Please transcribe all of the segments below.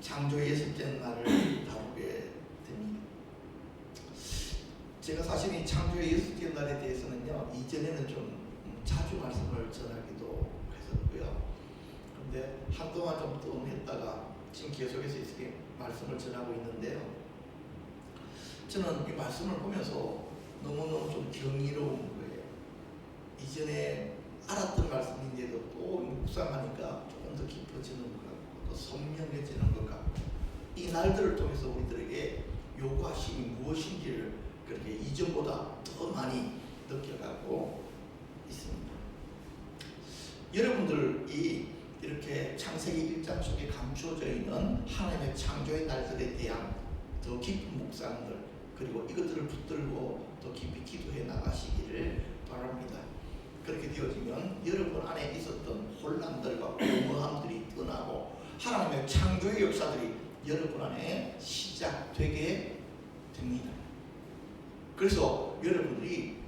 창조의 여섯째 날을 다루게 됩니다. 제가 사실 이 창조의 여섯째 날에 대해서는요, 이전에는 좀 자주 말씀을 전하기도 했었고요. 근데 한동안 좀 뜸했다가 지금 계속해서 이렇게 말씀을 전하고 있는데요. 저는 이 말씀을 보면서 너무너무 좀 경이로운 거예요. 이전에 알았던 말씀인데도 또 묵상하니까 조금 더 깊어지는 것 같고 또 선명해지는 것 같고, 이 날들을 통해서 우리들에게 요구하심이 무엇인지를 그렇게 이전보다 더 많이 느껴가고 있습니다. 여러분들이 이렇게 창세기 1장 속에 감추어져 있는 하나님의 창조의 날들에 대한 더 깊은 묵상들, 그리고 이것들을 붙들고 더 깊이 기도해 나가시기를 바랍니다. 그렇게 되어지면 여러분 안에 있었던 혼란들과 공허함들이 떠나고 하나님의 창조의 역사들이 여러분 안에 시작되게 됩니다. 그래서 여러분들이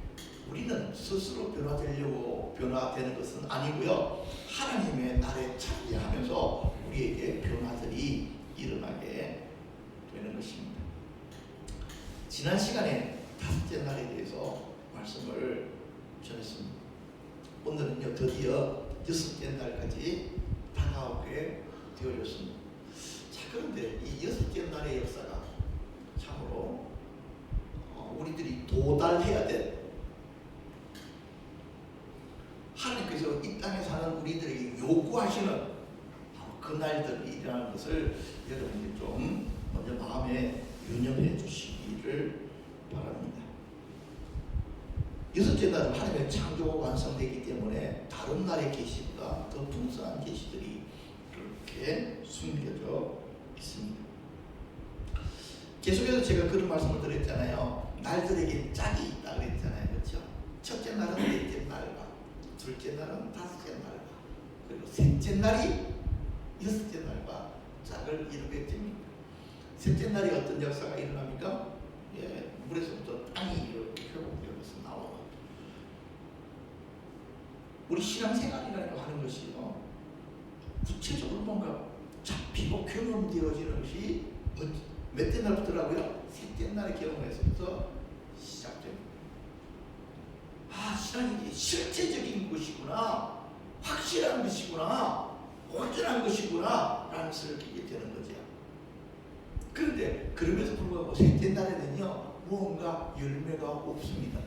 우리는 스스로 변화되려고 변화되는 것은 아니고요, 하나님의 날에 참여하면서 우리에게 변화들이 일어나게 되는 것입니다. 지난 시간에 다섯째 날에 대해서 말씀을 전했습니다. 오늘은요, 드디어 여섯째 날까지 다가오게 되어졌습니다. 자, 그런데 이 여섯째 날의 역사가 참으로 우리들이 도달해야 될, 하나님께서 이 땅에 사는 우리들에게 요구하시는 바로 그 날들이라는 것을 여러분들이 좀 먼저 마음에 유념해 주시기를 바랍니다. 여섯째 날은 하나님의 창조가 완성되기 때문에 다른 날의 계시보다 더 풍성한 계시들이 그렇게 숨겨져 있습니다. 계속해서 제가 그런 말씀을 드렸잖아요. 날들에게 짝이 있다 그랬잖아요. 그렇죠? 첫째 날은 넷째 날과, 둘째 날은 다섯째 날과, 그리고 셋째 날이 여섯째 날과 짝을 이루게 됩니다. 셋째 날이 어떤 역사가 일어납니까? 예, 물에서부터 땅이 이렇게 회복되어서 나와요. 우리 신앙생활이라고 하는 것이요, 구체적으로 뭔가 잡히고 경험되어지는 것이 몇째 날부터라고요? 셋째 날의 경험에서부터 시작됩니다. 아, 신앙이 실제적인 것이구나, 확실한 것이구나, 온전한 것이구나 라는 것을 알게 되는 거죠. 그런데 그럼에도 불구하고 셋째 날에는요, 무언가 열매가 없습니다.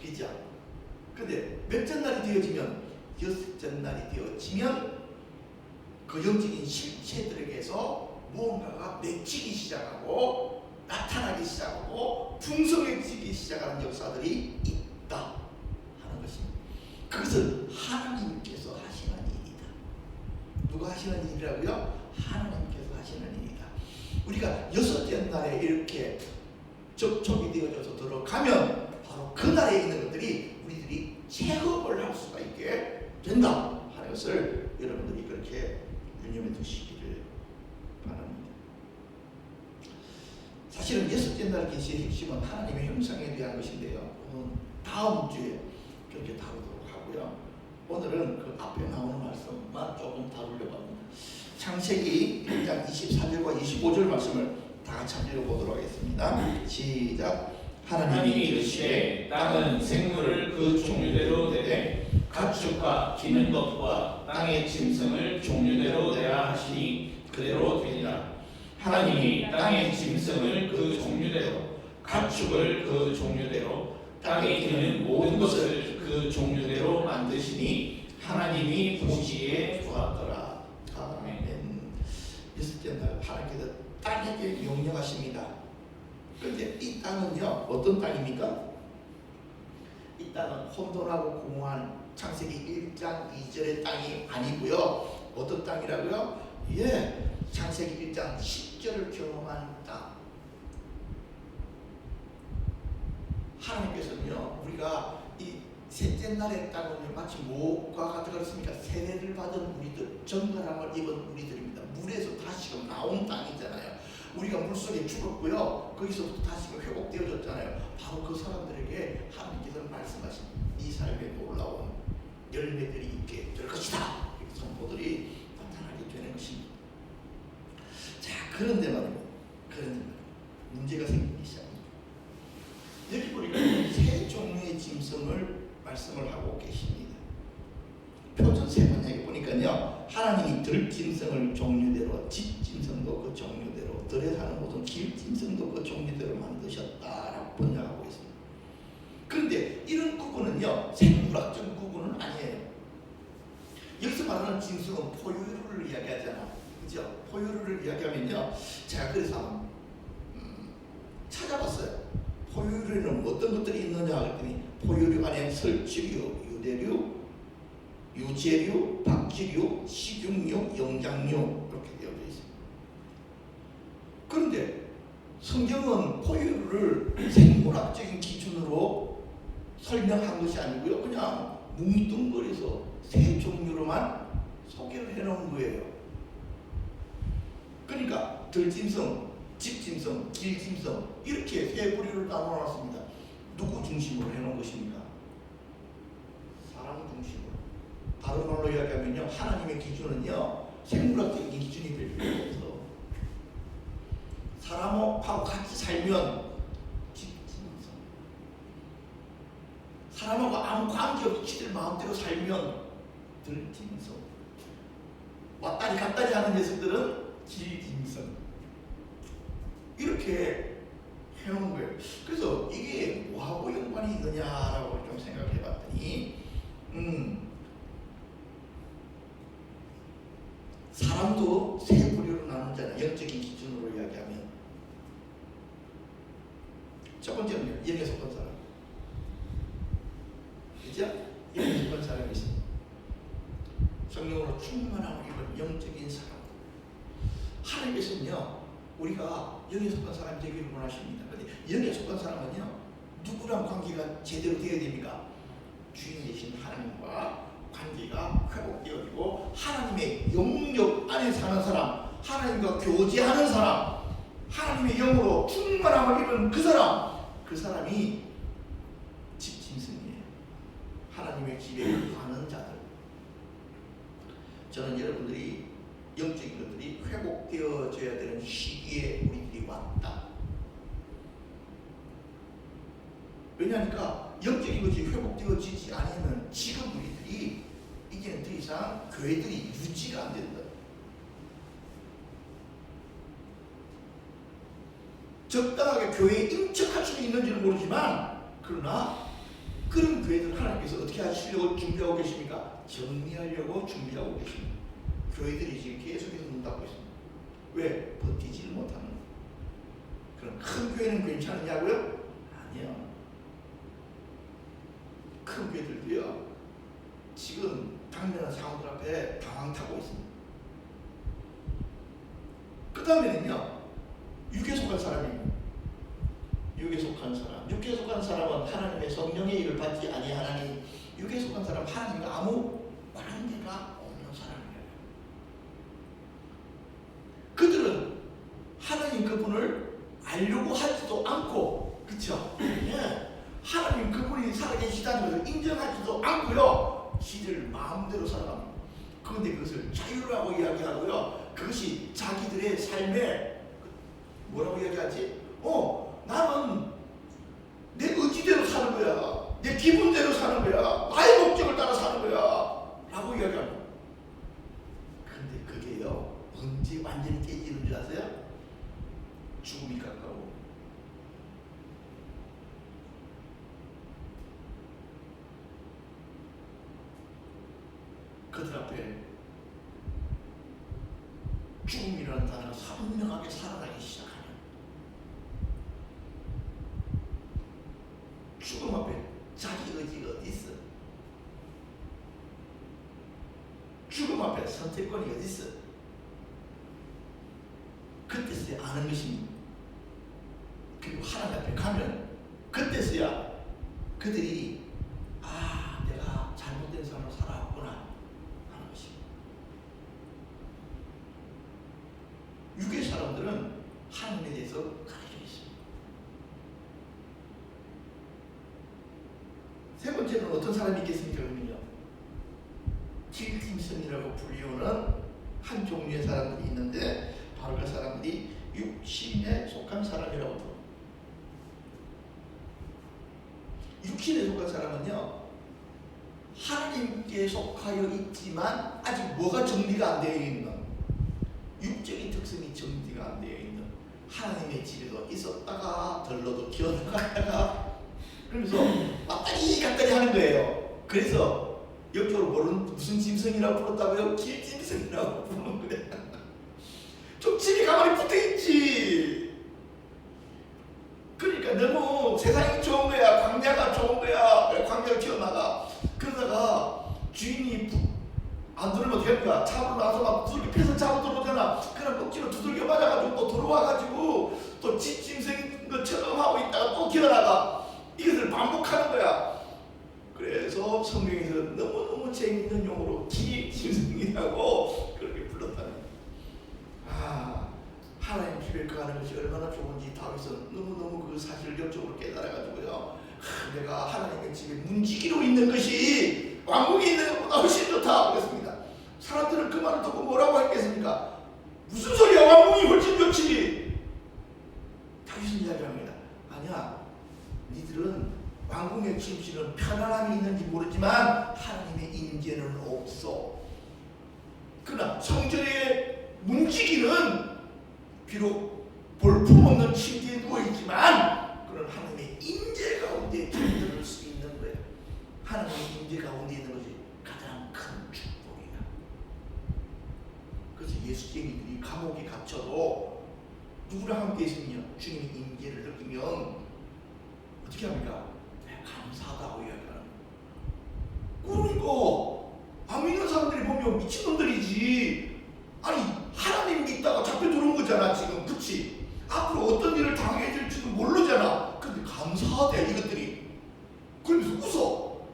그죠? 근데 몇째 날이 되어지면, 여섯째 날이 되어지면 그 영적인 실체들에게서 무언가가 맺히기 시작하고 나타나기 시작하고 풍성해지기 시작하는 역사들이 있다 하는 것입니다. 그것은 하나님께서 하시는 일이다. 누가 하시는 일이라고요? 하나님께서 하시는 일이다. 우리가 여섯째 날에 이렇게 접촉이 되어져서 들어가면 바로 그 날에 있는 것들이 우리들이 체험을 할 수가 있게 된다 하는 것을 여러분들이 그렇게 유념해 두시기를 바랍니다. 사실은 여섯째 날 계시의 핵심은 하나님의 형상에 대한 것인데요, 다음 주에 그렇게 다루도록 하고요, 오늘은 그 앞에 나오는 말씀만 조금 다루려고 합니다. 창세기 1장 24절과 25절 말씀을 다 같이 한번 읽어보도록 하겠습니다. 시작. 하나님이 이르시되 땅은 생물을 그 종류대로 내되 가축과 기는 것과 땅의 짐승을 종류대로 내라 하시니 그대로 되니라. 하나님이 땅의 짐승을 그 종류대로, 가축을 그 종류대로, 땅에 기는 모든 것을 그 종류대로 만드시니 하나님이 보시기에 좋았더라. 아멘. 여섯째 날 하나님께서 땅에게 명령하십니다. 그런데 이 땅은요, 어떤 땅입니까? 이 땅은 혼돈하고 공허한 창세기 1장 2절의 땅이 아니고요, 어떤 땅이라고요? 예, 창세기 1장 10절을 경험한 땅. 하나님께서는요, 우리가 이 셋째 날의 땅은요, 마치 뭐가 같다 그랬습니까? 세례를 받은 우리들, 정결함을 입은 우리들입니다. 물에서 다시금 나온 땅이잖아요. 우리가 물속에 죽었고요, 거기서부터 다시금 회복되어졌잖아요. 바로 그 사람들에게 하나님께서는 말씀하신 이 삶에 놀라운 열매들이 있게 될 것이다, 선포들이 나타나게 되는 것입니다. 그런데 말이에요. 문제가 생기기 시작합니다. 여기 보니까 세 종류의 짐승을 말씀을 하고 계십니다. 표준 세 번역에 보니까요, 하나님이 들짐승을 종류대로, 집짐승도 그 종류대로, 들에 사는 모든 길짐승도 그 종류대로 만드셨다라고 번역하고 있습니다. 그런데 이런 구분은요, 생물학적 구분은 아니에요. 여기서 말하는 짐승은 포유류를 이야기하잖아, 그죠? 포유류를 이야기하면요, 제가 그래서 찾아봤어요. 포유류에는 어떤 것들이 있느냐 했더니, 포유류 안에 설치류, 유대류, 유재류, 박쥐류, 식용류, 영장류 이렇게 되어져 있습니다. 그런데 성경은 포유류를 생물학적인 기준으로 설명한 것이 아니고요, 그냥 뭉뚱그려서 세 종류로만 소개를 해놓은 거예요. 그러니까 들짐승, 집짐승, 길짐승 이렇게 세 부류를 나눠놨습니다. 누구 중심으로 해놓은 것입니까? 사람 중심으로. 다른 말로 이야기하면요, 하나님의 기준은요, 생물학적인 기준이 될 필요가 없어. 사람하고 같이 살면 집짐승, 사람하고 아무 관계없이 지들 마음대로 살면 들짐승, 왔다리 갔다리 하는 녀석들은 길짐승, 이렇게 해놓은 거예요. 그래서 이게 뭐하고 연관이 있느냐라고 좀 생각해 봤더니, 사람도 세 부류로 나누잖아요. 영적인 기준으로 이야기하면. 첫 번째는 영에 속한 사람. 그죠? 영에 속한 사람이 있습니다. 성령으로 충만함을 입은 영적인 사람. 하나님께서는요, 우리가 영에 속한 사람이 되기를 원하십니다. 그런데 영에 속한 사람은요, 누구랑 관계가 제대로 되어야 됩니까? 주인 되신 하나님과 관계가 회복되어지고, 하나님의 영역 안에 사는 사람, 하나님과 교제하는 사람, 하나님의 영으로 충만함을 입은 그 사람이 집짐승이에요. 하나님의 집에 가는 자들. 저는 여러분들이 영적인 것들이 회복되어져야 되는 시기에 우리들이 왔다. 왜냐하니까 영적인 것이 회복되어지지 않으면 지금 우리들이 이제는 더 이상 교회들이 유지가 안 된다. 적당하게 교회에 인척할 수 있는지는 모르지만, 그러나 그런 교회들 하나님께서 어떻게 하시려고 준비하고 계십니까? 정리하려고 준비하고 계십니다. 교회들이 지금 계속해서 문 닫고 있습니다. 왜? 버티지를 못하는. 그럼 큰 교회는 괜찮으냐고요? 아니요. 큰 교회들도요, 지금 당면한 상황들 앞에 당황 타고 있습니다. 그 다음에는요, 육에 속한 사람입니다. 육에 속한 사람. 육에 속한 사람은 하나님의 성령의 일을 받지 아니하나니, 육에 속한 사람은 하나님과 아무 관계가 없는 사람이에요. 그들은 하나님 그분을 알려고 하지도 않고, 그렇죠? 예. 하나님 그분이 살아계시다는 것을 인정하지도 않고요, 지들 마음대로 살아갑니다. 그런데 그것을 자유라고 이야기하고요, 그것이 자기들의 삶에 뭐라고 이야기하지? 나는 내 의지대로 사는 거야, 내 기분대로 사는 거야, 나의 목적을 따라 사는 거야 라고 이야기합니다. 그런데 그게요, 언제 완전히 깨지는 줄 아세요? 죽음이 가까워. 그들 앞에 죽음이라는 단어가 선명하게 살아나기 시작하면, 죽음 앞에 자기 의지가 어디 있어? 죽음 앞에 선택권이 어디 있어? 그때서야 아는 것입니다. 그리고 하나님 앞에 가면 그때서야 그들이 내가 잘못된 삶을 살아왔구나 하는 것입니다. 육의 사람들은 하나님에 대해서 가르쳐 있습니다. 세 번째는 어떤 사람이 있겠습니까? 그러면요, 길짐승이라고 불리우는 한 종류의 사람들이 있는데, 바로 그 사람들이 육신에 속한 사람이라고 부릅니다. 육신에 속한 사람은요, 하나님께 속하여 있지만 아직 뭐가 정리가 안 되어 있는, 육적인 특성이 정리가 안 되어 있는, 하나님의 집에도 있었다가 덜러도 기어나갔다가 그러면서 왔다리 갔다리 하는 거예요. 그래서 역적으로 모르는 무슨 짐승이라고 불렀다고요? 길짐승이라고 부르는 거예요. 좀 집에 가만히 붙어있지. 그러니까 너무 세상이 좋은 거야, 광야가 좋은 거야, 광야를 튀어나가. 그러다가 주인이 안 들으면 어떻게 할까? 차로 나서 막 두들겨 패서 차고 들어오잖아. 그럼 억지로 두들겨 맞아가지고 또 들어와가지고 또 집짐승인 것처럼 하고 있다가 또 기어나가. 이것을 반복하는 거야. 그래서 성경에서 너무너무 재밌는 용어로 기짐승이라고 그렇게 불렀다는 거야. 하나님 집에 가는 것이 얼마나 좋은지 다윗은 너무너무 그 사실을 영적으로 깨달아가지고요, 내가 하나님의 집에 문지기로 있는 것이 왕궁에 있는 것보다 훨씬 좋다 그랬습니다. 사람들은 그 말을 듣고 뭐라고 했겠습니까? 무슨 소리야, 왕궁이 훨씬 좋지. 다윗은 이야기합니다. 아니야, 니들은 왕궁의 침실은 편안함이 있는지 모르지만 하나님의 임재는 없어. 그러나 성전의 문지기는 비록 볼품없는 침대에 누워있지만 그런 하나님의 임재 가운데 잠들 수 있는 거예요. 하나님의 임재 가운데 있는 것이 가장 큰 축복이다. 그래서 예수쟁이들이 감옥에 갇혀도 누구랑 함께 있으며 주님의 임재를 느끼면 어떻게 합니까? 감사하다고 이야기하는 거예요. 그러니까 안 믿는 사람들이 보면 미친놈들이지. 아니, 하나님 믿다가 잡혀 들어온 거잖아 지금. 그치? 앞으로 어떤 일을 당해야 될지도 모르잖아. 근데 감사하대 이것들이. 그러면서 웃어.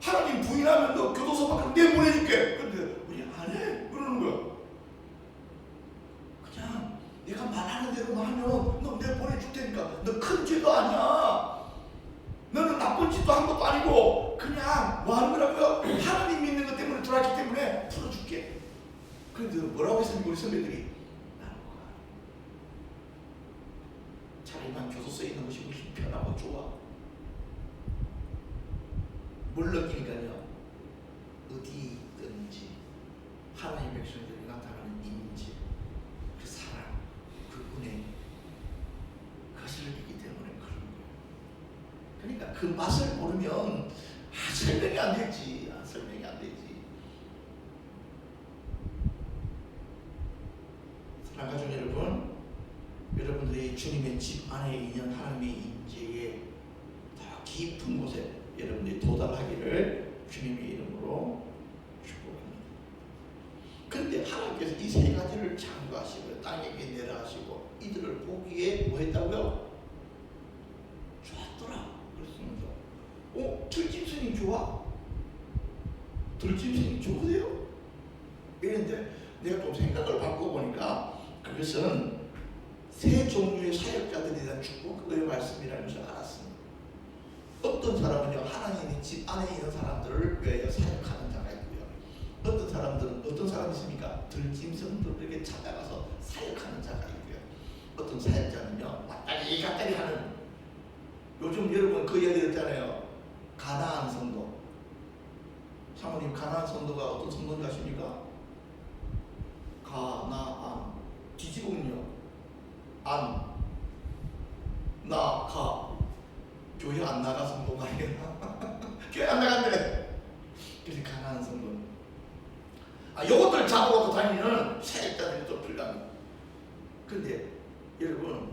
하나님 부인하면 너 교도소 밖으로 내보내줄게. 근데 우리 안 해. 그러는 거야. 그냥 내가 말하는 대로만 하면 너 내보내줄 테니까. 너 큰 죄도 아니야. 너는 나쁜 짓도 한 것도 아니고 그냥 뭐 하는 거라고요? 하나님 믿는 것 때문에 들어왔기 때문에 풀어줄게. 그런데 뭐라고 했습니까? 우리 선배들이 나는 차라리 난 교도소에 있는 것이 훨씬 편하고 좋아. 뭘 느끼니까요, 어디든지 하나님의 백성들이 나타나는 임재, 그 사랑, 그 은혜, 그것을 느끼기 때문에 그런 거예요. 그러니까 그 맛을 모르면 설명이 안 되지. 설명이 안 되지. 사랑하는 가족 여러분, 여러분들이 주님의 집 안에 있는 하나님의 임재에 더 깊은 곳에 여러분들이 도달하기를 주님의 이름으로 축복합니다. 그런데 하나님께서 이 세 가지를 창조하시고 땅에 내려하시고 이들을 보기에 뭐 했다고요? 좋았더라 그랬습니다. 들짐승이 좋아? 들짐승이 좋으세요? 이런데 내가 좀 생각을 바꿔보니까 그것은 세 종류의 사역자들에 대한 축복의 말씀이라는 것을 알았습니다. 어떤 사람은요, 하나님의 집 안에 있는 사람들을 위하여 사역하는 자가 있고요. 어떤 사람들은 어떤 사람이 있습니까? 들짐승들에게 찾아가서 사역하는 자가 있고요. 어떤 사역자는요, 왔다리 갔다리 하는, 요즘 여러분 그 이야기 듣잖아요. 가나안 성도. 사모님, 가나안 성도가 어떤 성도인지 아십니까? 가나안, 뒤집으면요, 안, 나, 가. 교회 안 나가 성도가 아니라 교회 안 나간대. 그래서 가나안 성도. 요것들 잡으러 다니는 사역자들이 또 필요합니다. 근데 여러분,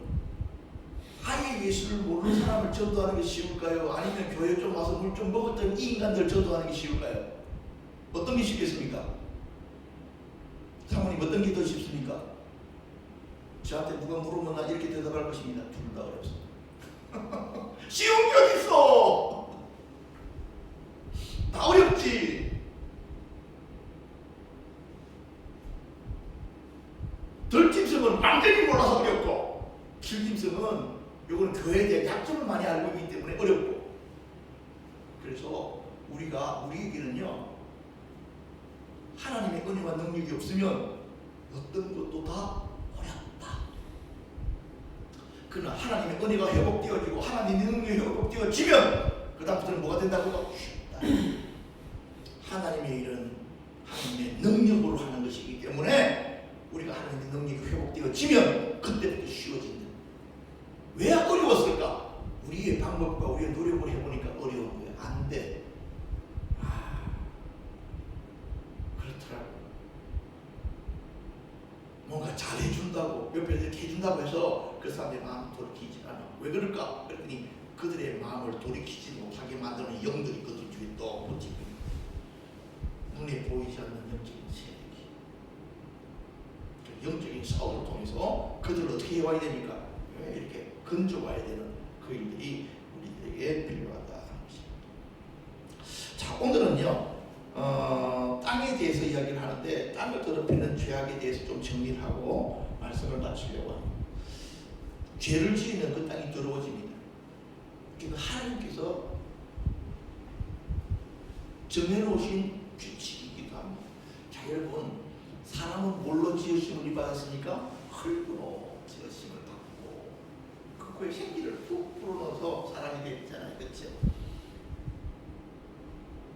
아예 예수를 모르는 사람을 전도하는 게 쉬울까요? 아니면 교회 좀 와서 물 좀 먹었던 이 인간들 전도하는 게 쉬울까요? 어떤 게 쉽겠습니까? 사모님, 어떤 게 더 쉽습니까? 저한테 누가 물으면 나 이렇게 대답할 것입니다. 둘 다 어렵습니다. 쉬운 게 어딨어? 다 어렵지. 들짐승은 완전히 몰라서 어렵고, 길짐승은 요거는 교회에 대한 약점을 많이 알고 있기 때문에 어렵고. 그래서 우리에게는요, 하나님의 은혜와 능력이 없으면 어떤 것도 다 어렵다. 그러나 하나님의 은혜가 회복되어지고 하나님의 능력이 회복되어지면 그 다음부터는 뭐가 된다고요? 하나님의 일은 하나님의 능력으로 하는 것이기 때문에 우리가 하나님의 능력이 회복되어지면 그때부터 쉬워진다. 왜 어려웠을까? 우리의 방법과 우리의 노력을 해보니까 어려운 거야. 안 돼. 그렇더라고. 뭔가 잘해준다고 옆에서 이렇게 해준다고 해서 그 사람의 마음이 돌이키지 않아. 왜 그럴까? 그랬더니 그들의 마음을 돌이키지 못하게 만드는 영들이 그들 중에 또 붙이고 눈에 보이지 않는 영적인 세력이, 영적인 싸움을 통해서 그들을 어떻게 해와야 됩니까? 이렇게 건져와야 되는 그 일들이 우리들에게 필요하다 하는 것입니다. 자, 오늘은요 땅에 대해서 이야기를 하는데 땅을 더럽히는 죄악에 대해서 좀 정리를 하고 말씀을 마치려고 합니다. 죄를 지으면 그 땅이 더러워집니다. 그러니까 하나님께서 정해놓으신 규칙이기도 합니다. 자, 여러분, 사람은 뭘로 지으심을 받았으니까 흙으로 지으심을 받고 그 코에 생기를 푹 불어넣어서 사람이 됐잖아요. 그렇죠?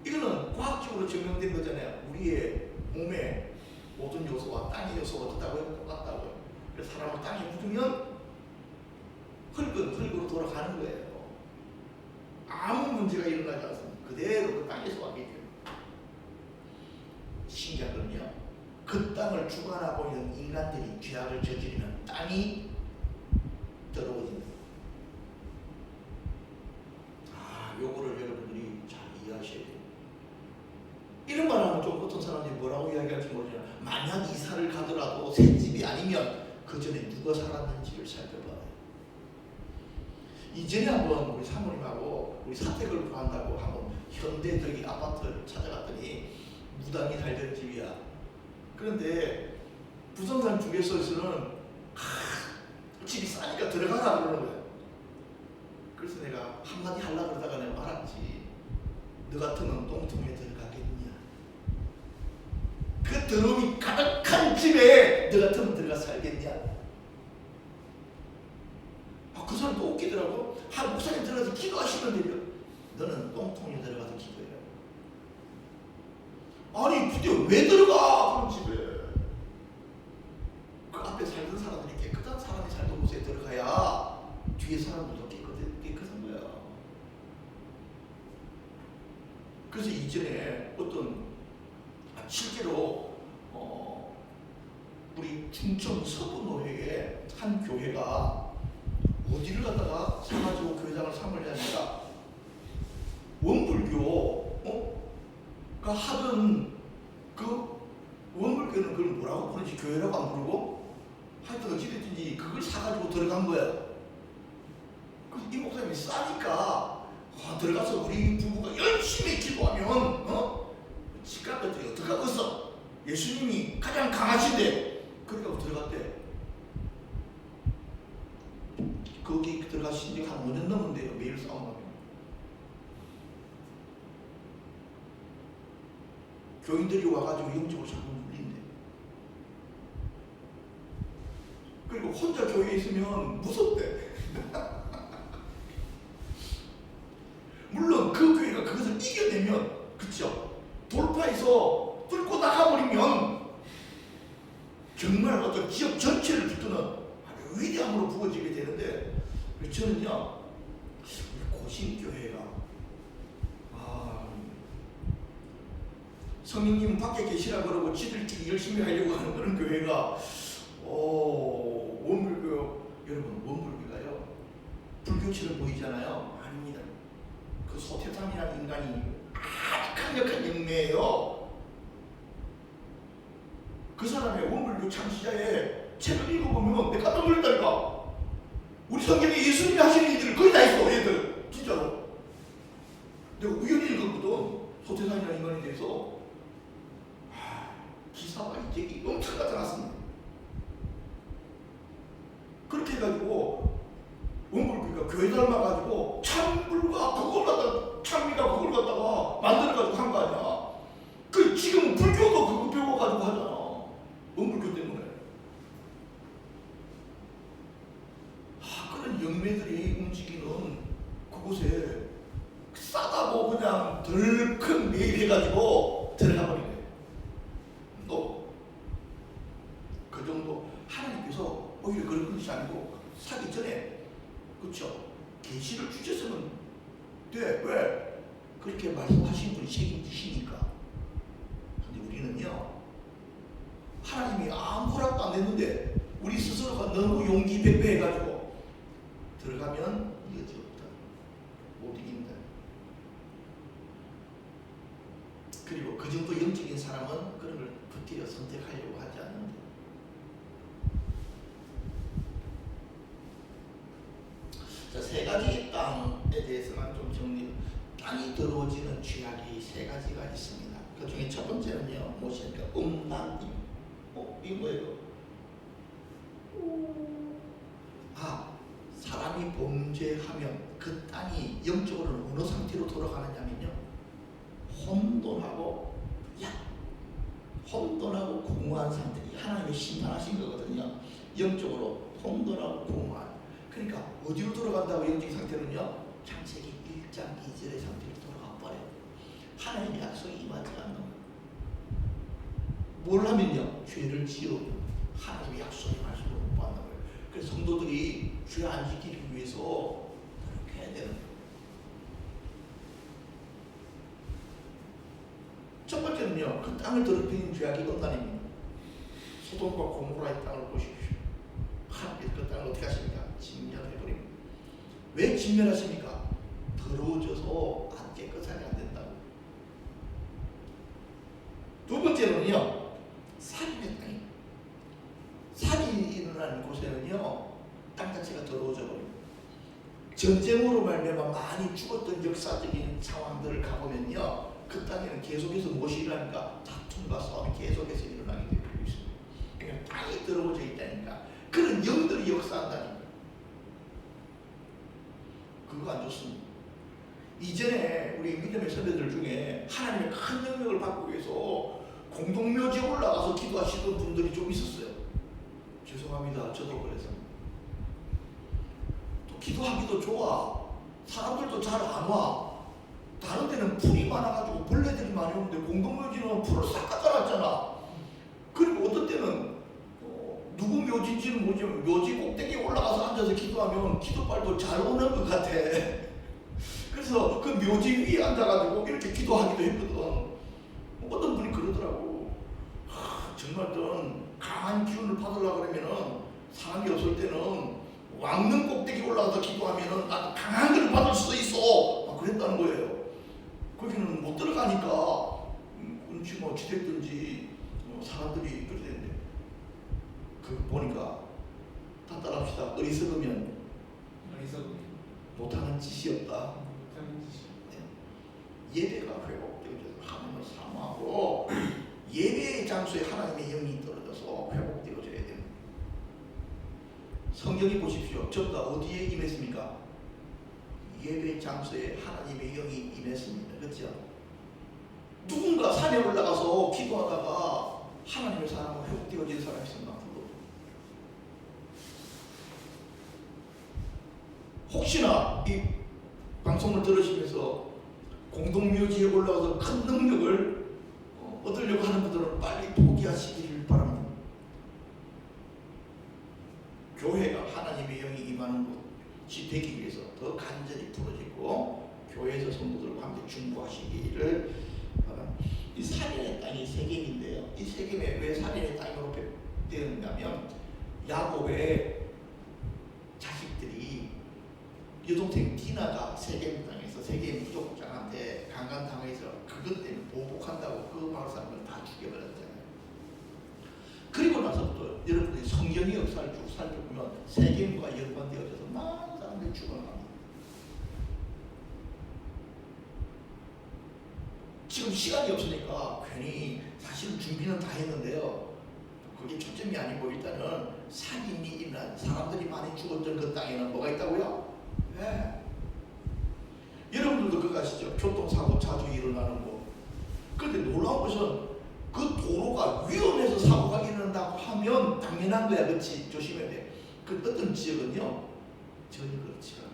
이거는 과학적으로 증명된 거잖아요. 우리의 몸에 모든 요소와 땅의 요소가 어떻다고요? 똑같다고요. 그래서 사람을 땅에 묻으면 흙은 흙으로 돌아가는 거예요. 아무 문제가 일어나지 않습니다. 그대로 그 땅에서 왔기 때문에. 신기한 건요, 그 땅을 주관하고 있는 인간들이 죄악을 저지르면 땅이 더러워진다. 요거를 여러분들이 잘 이해하셔야 돼요. 이런 말 하면 좀 어떤 사람들이 뭐라고 이야기할지 모르지만, 만약 이사를 가더라도 새 집이 아니면 그 전에 누가 살았는지를 살펴봐요. 이전에 한번 우리 사모님하고 우리 사택을 구한다고 한번 현대적인 아파트를 찾아갔더니 무당이 살던 집이야. 그런데 부동산 중개소에서는 집이 싸니까 들어가라 그러는 거야. 그래서 내가 한마디 하려고 그러다가 내가 말았지. 너 같으면 똥통에 들어가겠냐? 그 더러움이 가득한 집에 너 같으면 들어가 살겠냐? 그 사람도 웃기더라고. 한 목사님 들어가서 기도하시면 돼요. 너는 똥통에 들어가서 기도해요. 아니 근데 왜 들어가 그런 집에? 그 앞에 살던 사람들이 깨끗한 사람이 살던 곳에 들어가야 뒤에 사람들도 깨끗한 거야. 그래서 이전에 어떤 실제로 우리 충청 서부노회에 한 교회가 어디를 갖다가 사가지고 교회장을 삼으려니까 원불교가 하던 그 원불교는 그걸 뭐라고 부르지? 교회라고 안 부르고 하여튼 어찌됐든지 그걸 사가지고 들어간 거야. 그래서 이 목사님이 싸니까 들어가서 우리 부부가 열심히 기도하면 집값 같은 게 어떡하겠어? 예수님이 가장 강하신데 그러니까 들어갔대. 거기 들어가신 지 한 5년 넘은데요. 매일 싸움하면. 교인들이 와가지고 영적으로 자꾸 눌린대. 그리고 혼자 교회에 있으면 무섭대. 물론 그 교회가 그것을 이겨내면, 그쵸? 돌파해서 뚫고 나가버리면 정말 어떤 지역 전체를 붙드는 아주 위대함으로 부어지게 되는데, 저는요, 우리 고신교회가 성령님 밖에 계시라 그러고 지들끼리 열심히 하려고 하는 그런 교회가 원불교, 여러분 원불교가요 불교처럼 보이잖아요. 아닙니다. 그 소태삼이라는 인간이 아주 강력한 영매예요. 그 사람의 원불교 창시자의 책을 읽어보면 내가 깜짝 놀랐다니까. 우리 성경에 예수님이 하시는 일들을 거의 다 있어. 얘들 진짜로. 내가 우연히 읽었거든. 소태삼이라는 인간에 대해서. 기사와 이책이 엄청 나타났습니다. 그렇게 해가지고 원불교가 교회 닮아가지고 참불과 그걸 갖다가 참미가 그걸 갖다가 만들어가지고 한 거 아니야. 그 지금 불교도 그거 배워가지고 하잖아. 원불교 때문에. 그런 하나님께서 오히려 그런 것이 아니고 사기 전에 그렇죠? 계시를 주셨으면 돼. 왜? 그렇게 말씀하신 분이 책임지시니까. 근데 우리는요, 하나님이 아무 허락도 안 했는데 우리 스스로가 너무 용기 백배해가지고 들어가면 여지 없다. 못 이긴다. 그리고 그 정도 영적인 사람은 그런 걸 붙들어 선택하려고 하지 않는다. 자, 세 가지 땅에 대해서만 좀 정리. 땅이 더러워지는 죄악이 세 가지가 있습니다. 그 중에 첫 번째는요, 무엇입니까? 음란임. 이거 뭐예요? 사람이 범죄하면 그 땅이 영적으로는 어느 상태로 돌아가느냐면요, 혼돈하고 공허한 상태. 하나님이 심판하신 거거든요. 영적으로 혼돈하고 공허한. 그러니까 어디로 돌아간다고 영적인 상태는요? 창세기 1장 2절의 상태로 돌아가 버려요. 하나님의 약속이 임하지 않는 거예요. 뭘 하면요? 죄를 지으면 하나님의 약속의 말씀을 못 받는 거예요. 그래서 성도들이 죄 안 지키기 위해서 그렇게 해야 되는 거예요. 첫 번째는요, 그 땅을 더럽히는 죄악이 음란입니다. 소돔과 고모라의 땅을 보십시오. 하나님께서 그 땅을 어떻게 하십니까? 진멸해버립니다. 왜 진멸하십니까? 더러워져서 안 깨끗하게 안 된다고. 두 번째로는요, 살인의 땅이. 살인이 일어나는 곳에는요, 땅 자체가 더러워져 버립니다. 전쟁으로 말미암아 많이 죽었던 역사적인 상황들을 가보면요, 그 땅에는 계속해서 무엇이 일어나니까 다툼과 싸움이 계속해서 일어나게 되고 있습니다. 그러니까 땅이 더러워져 있다니까. 그런 영들이 역사한다니까. 그거 안 좋습니다. 이전에 우리 믿음의 선배들 중에 하나님의 큰 능력을 받기 위해서 공동묘지에 올라가서 기도하시던 분들이 좀 있었어요. 죄송합니다. 저도 그래서. 또 기도하기도 좋아. 사람들도 잘 안 와. 다른 데는 풀이 많아가지고 벌레들이 많이 오는데 공동묘지는 풀을 싹 깎아놨잖아. 그리고 어떤 때는 누구 묘지인지는 모르지만 묘지 꼭대기에 올라가서 앉아서 기도하면 기도빨도 잘 오는 것 같아. 그래서 그 묘지 위에 앉아가지고 이렇게 기도하기도 했거든. 어떤 분이 그러더라고. 정말 좀 강한 기운을 받으려고 그러면은 사람이 없을 때는 왕릉 꼭대기 올라가서 기도하면은 아주 강한 걸 받을 수도 있어. 그랬다는 거예요. 거기는 못 들어가니까 그렇지 뭐 어찌됐든지 사람들이 그렇게 되는데, 그거 보니까 다 따라합시다. 어리석으면 못하는 짓이 없다. 네. 예배가 회복되어져서 하나님을 사모하고 예배의 장소에 하나님의 영이 떨어져서 회복되어져야 됩니다. 성경이 보십시오. 전부 다 어디에 임했습니까? 예배 장소에 하나님의 영이 임했습니다. 그렇죠? 누군가 산에 올라가서 기도하다가 하나님의 사람으로 회복되어진 사람이 있습니다. 혹시나 이 방송을 들으시면서 공동묘지에 올라가서 큰 능력을 얻으려고 하는 분들은 빨리 포기하시기를 바랍니다. 교회가 하나님의 영이 임하는 곳이 되기 위해서 더 간절히 부르짖고 교회에서 성도들과 함께 중보하시기를 바랍니다. 이 살인의 땅이 세겜인데요. 이 세겜에 왜 살인의 땅으로 되었냐면 야곱의 자식들이 여동생 디나가 세겜 땅에서 세겜 부족장한테 강간당해서 그것 때문에 보복한다고 그 마을 사람을 다 죽여버렸잖아요. 그리고 나서부터 여러분들이 성경의 역사를 쭉 살펴보면 세겜과 연관되어져서 많은 사람들이 죽어나갑니다. 지금 시간이 없으니까 괜히 사실은 준비는 다 했는데요. 그게 초점이 아니고 일단은 살인이 일어난 사람들이 많이 죽었던 그 땅에는 뭐가 있다고요? 네. 여러분들도 그거 아시죠? 교통사고 자주 일어나는 거. 그런데 놀라운 것은 그 도로가 위험해서 사고가 일어난다고 하면 당연한 거야. 그렇지? 조심해야 돼. 그 어떤 지역은요 전혀 그렇지 않아.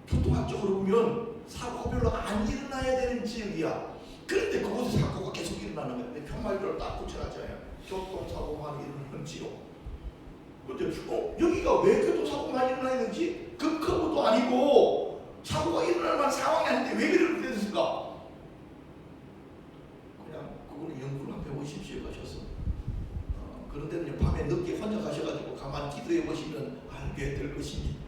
교통학적으로 보면 사고가 별로 안 일어나야 되는 지역이야. 그런데 그곳에 사고가 계속 일어나는 거야. 평말교를 딱 고쳐놨잖아요. 교통사고만 일어나는지요. 근데 여기가 왜 교통사고만 일어나는지 급커브도 아니고 사고가 일어날 만한 상황이 아닌데 왜 그렇게 됐을까? 그냥 그거는 연구를 한번 해보십시오 가셔서. 그런데 밤에 늦게 혼자 가셔가지고 가만히 기도해 보시면 알게 될 것입니다.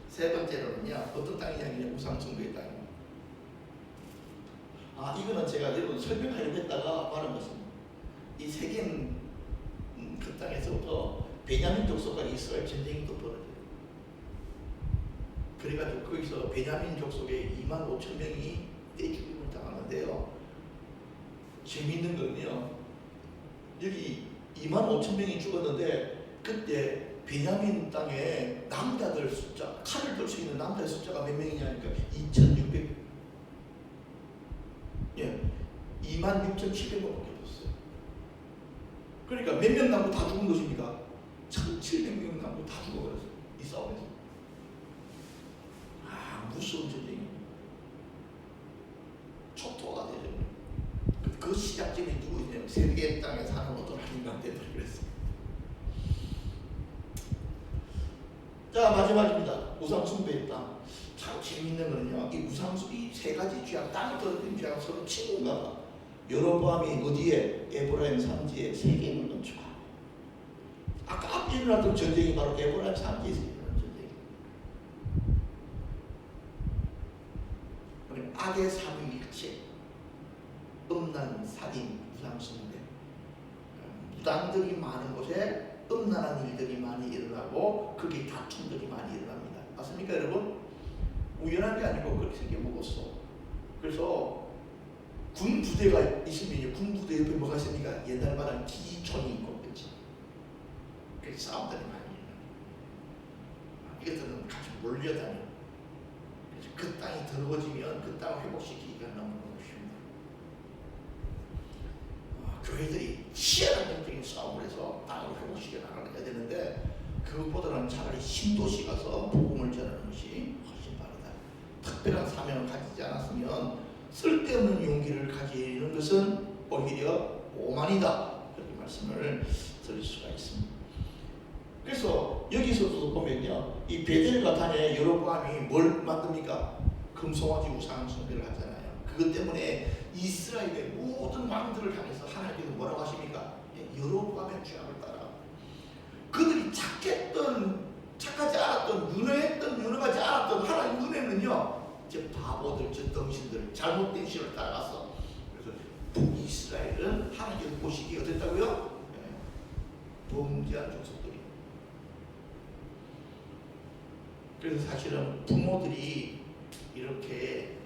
세 번째로는요, 어떤 땅이냐면 우상숭배의 땅입니다. 이거는 제가 여러분 설명하려고 했다가 말한 것입니다. 이 세계는 그 땅에서부터 베냐민 족속과 이스라엘 전쟁이 또 벌어져요. 그래가지고 거기서 베냐민 족속에 25,000명이 떼죽임을 당하는데요. 재미있는 거는요, 여기 25,000명이 죽었는데 그때 베냐민 땅에 남자들 숫자, 칼을 들 수 있는 남자의 숫자가 몇 명이냐니까 2,600. 26,700명밖에 없었어요. 그러니까 몇 명 남고 다 죽은 것입니까? 1,700명 남고 다 죽어버렸어요. 이 싸움에서. 무서운 전쟁이에요. 초토화 대전. 그 시작점이 누구냐면 세계 땅에 사는 어떤 인간들이 그랬어요. 자, 마지막입니다. 우상숭배의 땅. 참 재밌는 거는요, 이 우상숭배 세 가지 죄악, 땅이 떨어진 죄악 서로 친구인가 봐. 여로보암이 어디에? 에브라임 산지에 세겜을 건축하고. 아까 앞에 일어났던 전쟁이 바로 에브라임 산지에서 일어난 전쟁이에요. 악의 삼위일체, 음란, 살인, 우상숭배. 무당들이 많은 곳에 음란한 일들이 많이 일어나고 거기에 다툼들이 많이 일어납니다. 맞습니까 여러분? 우연한 게 아니고 그렇게 생겨먹었어. 그래서 군 부대가 있으면 군 부대 옆에 뭐가 있으니까 옛날 말하는 기촌이 있고, 그렇지? 그래서 싸움들이 많이 일어나. 이것들은 같이 몰려다녀. 그래서 그 땅이 더러워지면 그 땅을 회복시키기가 너무 쉽습니다. 교회들이 치열한 영적인 싸움을 해서 땅을 회복시켜 나가야 되는데 그것보다는 차라리 신도시 가서 복음을 전하는 것이 훨씬 빠르다. 특별한 사명을 가지지 않았으면 쓸데없는 용기를 가지는 것은 오히려 오만이다. 그렇게 말씀을 드릴 수가 있습니다. 그래서 여기서도 보면요, 이 베델과 단에 여로보암이 뭘 만듭니까? 금송아지 우상 숭배를 하잖아요. 그것 때문에 이스라엘의 모든 왕들을 향해서 하나님께서 뭐라고 하십니까? 여로보암의 죄악을 따라. 그들이 착하지 않았던, 유능하지 않았던 하나님 눈에는요, 저 바보들, 저 덩신들, 잘못된 신을 따라갔어. 그래서 북이스라엘은 하나님께서 보시기에 어땠다고요? 범죄한 족속들이. 그래서 사실은 부모들이 이렇게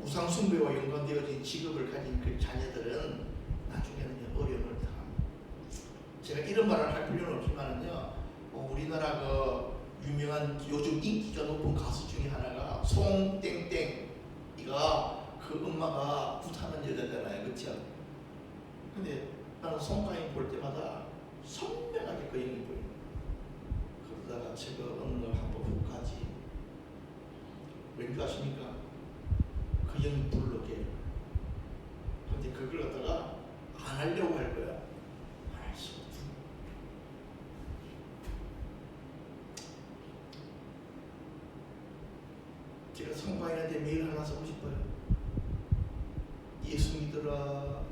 우상숭배와 연관되어진 직업을 가진 그 자녀들은 나중에는 어려움을 당합니다. 제가 이런 말을 할 필요는 없지만은요, 우리나라 그 유명한 요즘 인기가 높은 가수 중에 하나가 송땡땡이가 그 엄마가 굿하는 여자잖아요, 그렇죠? 근데 나는 송가인 볼 때마다 선명하게 그 영이 보여요. 그러다가 제가 어느 날 한번 훅 가지. 왠지 아십니까? 그 영이 불러게. 근데 그걸 갖다가 안 하려고 할 거야. 안 할 수 없어. 제가 성과인한테 메일 하나 쓰고 싶어요. 예수 믿어라.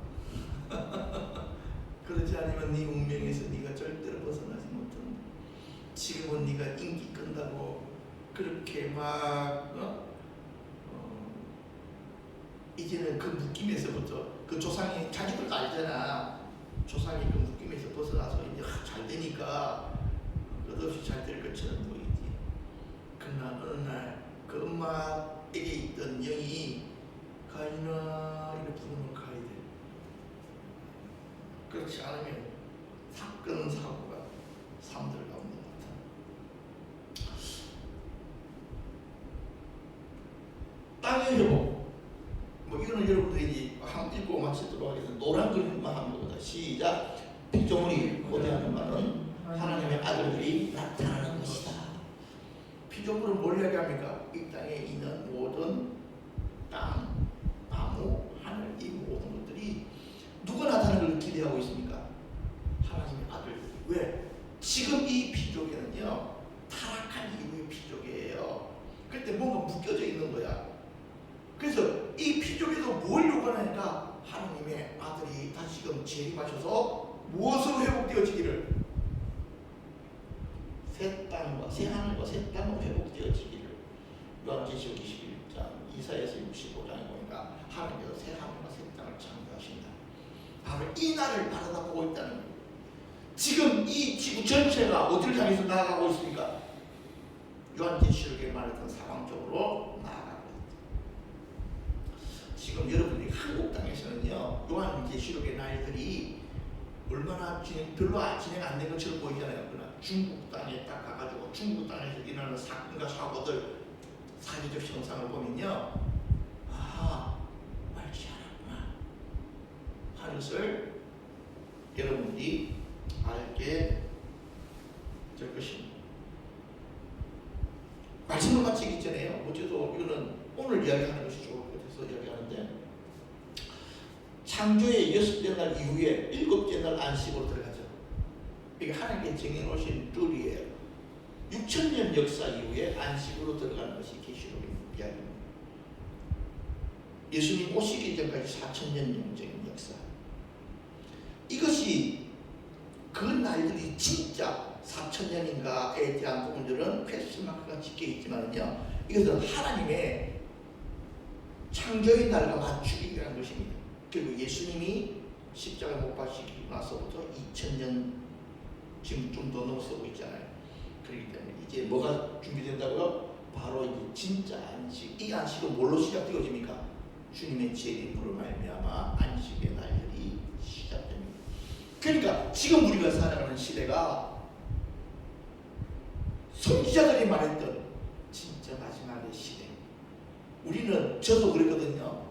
그렇지 않으면 네 운명에서 네가 절대로 벗어나지 못한다. 지금은 네가 인기 끈다고 그렇게 막 이제는 그 묶임에서부터 그 조상이 자기들도 알잖아. 조상이 그 묶임에서 벗어나서 이제 잘 되니까 끝없이 잘 될 것처럼 보이지. 그러나 어느 날 그 엄마에게 있던 영이 가인아 이렇게 부르면 가야 돼. 그렇지 않으면 사건 사고가 삶들 가운데 나타나. 땅의 회복. 뭐 이거는 여러분들이 한번 읽고 마치도록 하겠습니다. 노란 그림만 한번 보자. 시작. 피조물이 고대하는 말은 하나님의 아들들이 나타나는 것이다. 피조물은 뭘 얘기합니까? 이 땅에 있는 모든 땅, 나무, 나니까 하나님의 아들이 다시금 재림하셔서 무엇으로 회복되어지기를? 새 땅과 새 하늘과 새 땅으로 회복되어지기를. 요한계시록 21장, 이사야서 65장에 보니까 하나님께서 새 하늘과 새 땅을 창조하신다. 바로 이 날을 바라다보고 있다는 거예요. 지금 이 지구 전체가 어디를 향해서 나아가고 있습니까? 요한계시록에 말했던 상황 쪽으로 나아가고 있다. 지금 여러분들이 한국 땅에서는요, 요한계시록의 날들이 얼마나 별로 진행 안 된 것처럼 보이잖아요. 그러나 중국 땅에 딱 가가지고 중국 땅에서 일어나는 사건과 사고들, 사회적 현상을 보면요, 아, 말지 않았구나 하는 것을 여러분들이 알게 될 것입니다. 말씀을 마치기 전에요, 어제도 이거는 오늘 이야기하는 것이 좋을 것 같아서 이야기하는데, 창조의 6째 날 이후에 7째 날 안식으로 들어가죠. 이게 하나님께 정해놓으신 룰이에요. 6,000년 역사 이후에 안식으로 들어가는 것이 계시록의 이야기입니다. 예수님 오시기 전까지 4,000년 영적인 역사. 이것이 그 날들이 진짜 4,000년인가에 대한 부분들은 퀘스천 마크가 찍혀 있지만요, 이것은 하나님의 창조의 날과 맞추기라는 것입니다. 그리고 예수님이 십자가에 못 박히고 나서부터 2000년 지금 좀 더 넘어서고 있잖아요. 그렇기 때문에 이제 뭐가 준비된다고요? 바로 이제 진짜 안식. 이 안식은 뭘로 시작되어집니까? 주님의 재림으로 말미암아 안식의 날들이 시작됩니다. 그러니까 지금 우리가 살아가는 시대가 선지자들이 말했던 진짜 마지막의 시대. 우리는, 저도 그랬거든요.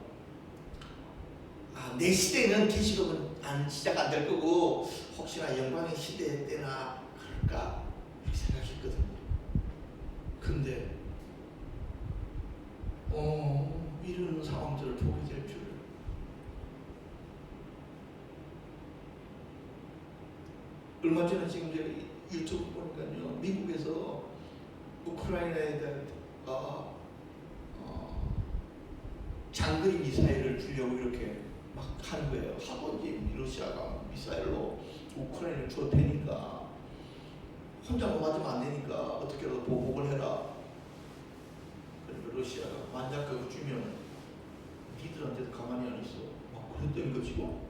내 시대는 계시록은 시작 안 될 거고 혹시나 영광의 시대 때나 그럴까 이렇게 생각했거든요. 근데 이런 상황들을 보게 될 줄. 얼마 전에 지금 제가 유튜브 보니까요, 미국에서 우크라이나에 대한 장거리 미사일을 주려고 이렇게 막 하는 거예요. 하고 이제 러시아가 미사일로 우크라이나를 줘 대니까 혼자만 맞으면 안 되니까 어떻게라도 보복을 해라. 그러니까 러시아가 만약 그거 주면 니들한테도 가만히 안 있어. 막 그랬던 것이고,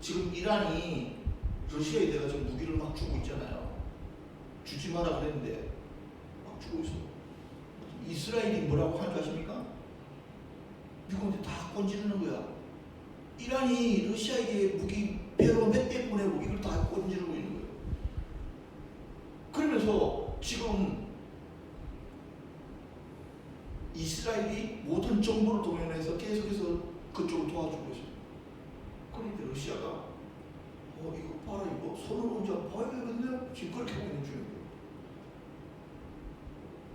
지금 이란이 러시아에 대해서 지금 무기를 막 주고 있잖아요. 주지 마라 그랬는데 막 주고 있어. 이스라엘이 뭐라고 하는 줄 아십니까? 미국한테 다 꼰지르는 거야. 이란이 러시아에게 무기 배로 몇 대 보내고 이걸 다 꼰지르고 있는 거예요. 그러면서 지금 이스라엘이 모든 정보를 동원해서 계속해서 그쪽을 도와주고 있어요. 그런데 러시아가 이거 봐라, 이거 손으로 혼자 봐야 되겠네? 지금 그렇게 하고 있는 중이에요.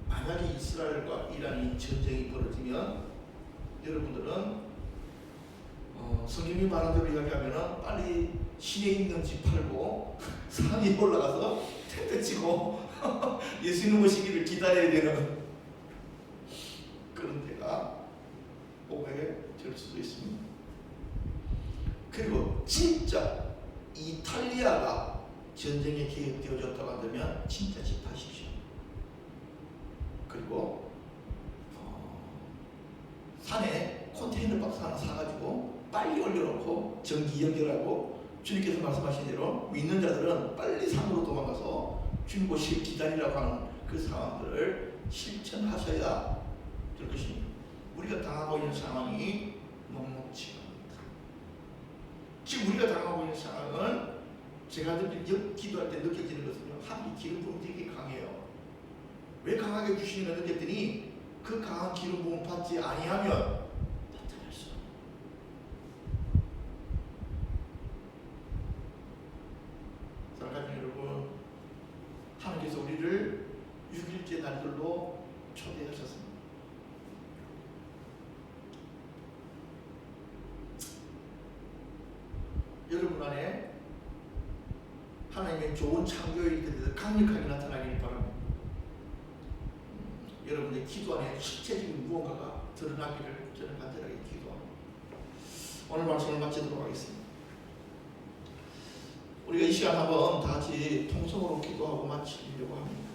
만약에 이스라엘과 이란이 전쟁이 벌어지면 여러분들은 성경이 말한 대로 이야기하면 빨리 시내에 있는 집 팔고 산 위에 올라가서 텐트 치고 예수님 오시기를 기다려야 되는 그런 때가 오게 될 수도 있습니다. 그리고 진짜 이탈리아가 전쟁에 개입되어졌다고 한다면 진짜 집하십시오. 그리고 산에 컨테이너 박스 하나 사가지고 빨리 올려놓고 전기 연결하고, 주님께서 말씀하신 대로 믿는 자들은 빨리 산으로 도망가서 주님 오시길 기다리라고 하는 그 상황들을 실천하셔야 될 것입니다. 우리가 당하고 있는 상황이 녹록치 않습니다. 지금 우리가 당하고 있는 상황은 제가 기도할 때 느껴지는 것은요, 하나님 기름 부음이 되게 강해요. 왜 강하게 주시는가 느꼈더니 그 강한 기름 부음 받지 아니하면 나타날 수 없어요. 사랑하는 여러분, 하나님께서 우리를 6일째 날들로 초대하셨습니다. 여러분 안에 하나님의 좋은 창조일들이 강력하게 나타나길 바랍니다. 여러분의 기도 안에 실체적인 무언가가 드러나기를 저는 간절하게 기도합니다. 오늘 말씀을 마치도록 하겠습니다. 우리가 이 시간 한번 다 같이 통성으로 기도하고 마치려고 합니다.